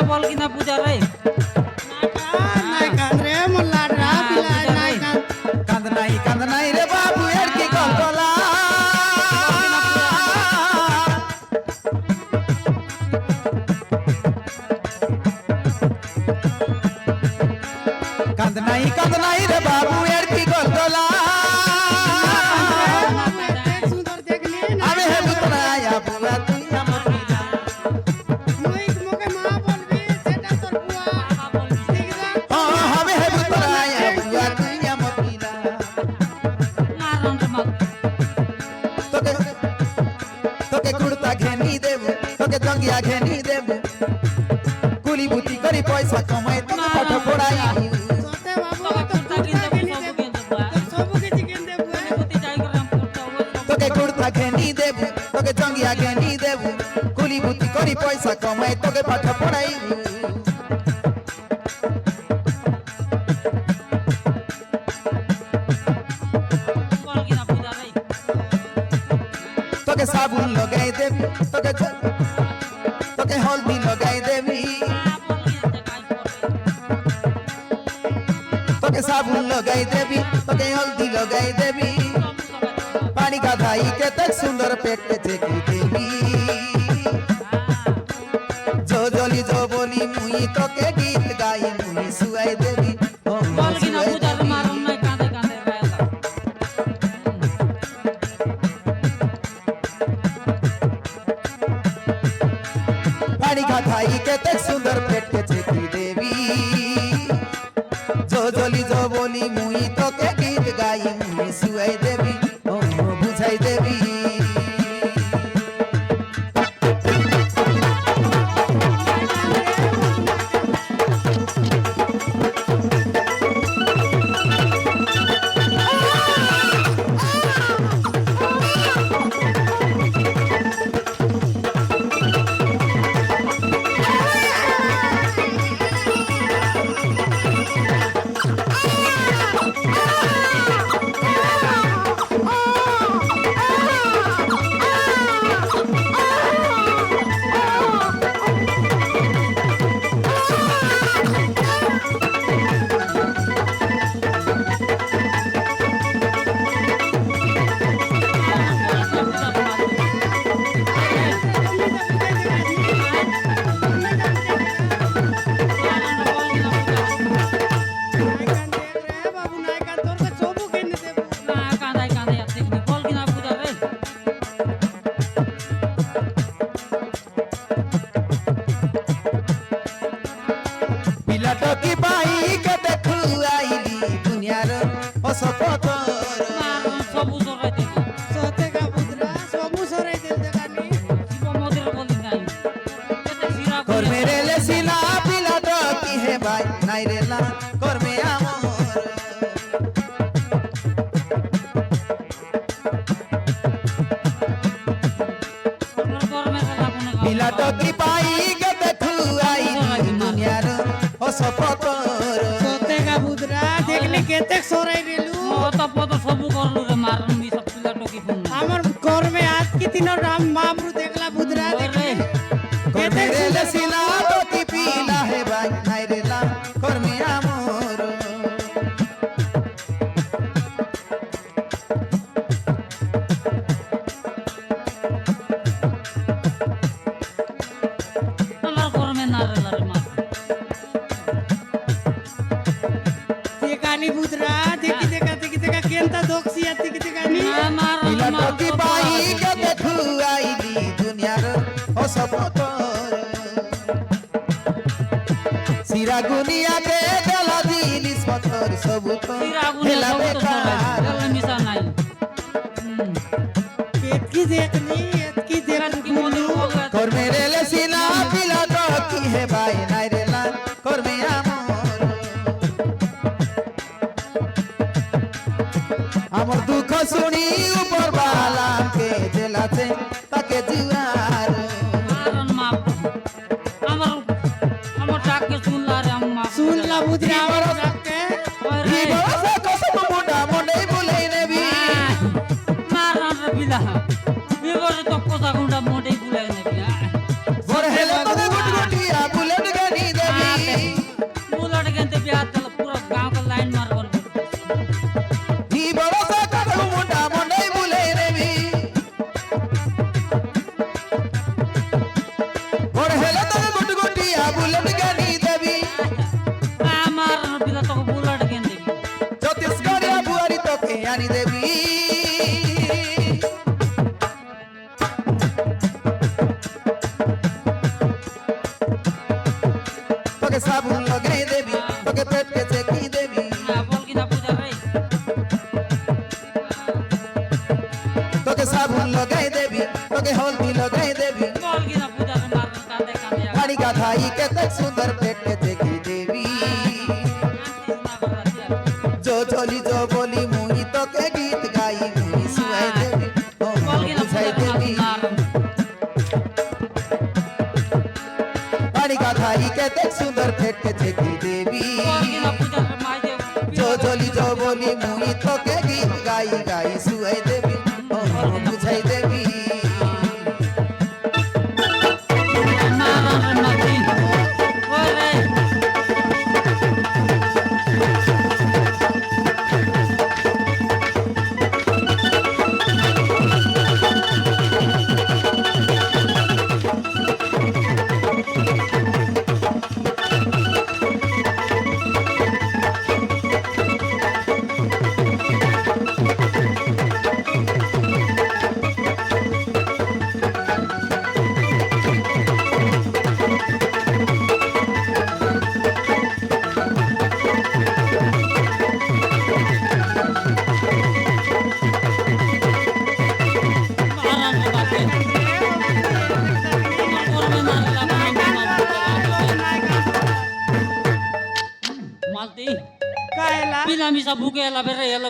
বল কিনা পূজা রে কান্দ নাই রে বাবু এর কি গল্পলা কান্দ নাই রে বাবু এর কি গল্পলা আমি হে বুতরা বুয়া তুই আমার আমি হে বুতরা বুয়া তুই আমার পিলা তোকে তোকে কুড়তা ঘেনি দেব তোকে জঙ্গিয়া ঘেনি দেব কুলি বুতি করি পয়সা কমাই তোকে পাঠ পড়াই তোকে কুড়তা ঘেনি দেব তোকে জঙ্গিয়া ঘেনি দেব কুলি বুতি করি পয়সা কমাই তোকে পাঠ পড়াই তোকে সাবুন লগাই দেবি তোকে হলদি লগাই দেবি তোকে সাবুন লগাই দেবি তোকে হলদি লগাই দেবি পানি গাধাই কেতে সুন্দর পেটে চেকি দেবি জো জলি জো বলি মুই তোকে গীত গাই মুই শুয়াই দেবি বল কিনা পূজা মারুন নাই কাঁদে কাঁদে গায়লা पानी का खाई के ते सुंदर पेट के छेकी देवी जो जोली जो बोली मुई तो के गीत गाई मुई सुई देवी ओ बुझाई देवी केतेक सोराई रेलू पता सब करलु रे मारन भी सब पिला टोकी फोन हमर घर में आज की तीनों राम मामरू देखला बुदरा देखले केतेक रेले सिला टोकी पीला है भाई नाइ रेला कर में आमोर हमर घर में ना रेला रे मार बुदरा देखी देखा केंता दोक्सी आती की गानी पिला टोकी पाई के देखु आईली दुनिया रो ओ सब तोर सिरा गुनिया के देला दिलिस पत्थर सब तो हेला बेकार मिसा नहीं एतकी देखनी की मोदी कर मेरे ले सिला पिला टोकी है भाई नाइ रेला कर में আমার দুঃখ শুনি উপর বালা কে জেলাছে তাকে জিওয়ার মারন মা আমার আমার ডাকে শুনলা রে আম্মা শুনলা বুদরা আমার ডাকে ই বসে কসম মুন্ডা মনে ভুলাই নেবি মারন রে বিলা এবারে তো কথা গুন্ডা মোটেই ভুলাই নেবি বড় হেলে তো গুটগুটিয়া বুলেট গানি তোকে সাবুন লাগাই দেবি তোকে পেটকে চেকি দেবি বল কিনা পূজা রে তোকে সাবুন লাগাই দেবি তোকে হলদি লাগাই দেবি বল কিনা পূজা রে মার কাঁদে কাঁদে गाड़ी का धाई के तक सुंदर पेट के देखी देवी जो चली जो बोली मुही तो के गीत गाई मुही सुनाई देवी ओ বল কিনা बुझाई পূজা রে देवी মার गाड़ी का धाई के तक सुंदर पेट के देखी देवी বল কিনা পূজা রে মাই দে जो चली जो बोली मुही तो के गीत गाई गाई सुनाई देवी ओ बुझाई देवी মার মাতি ওই রে Malti, Kayla pinamisa buke la berre lo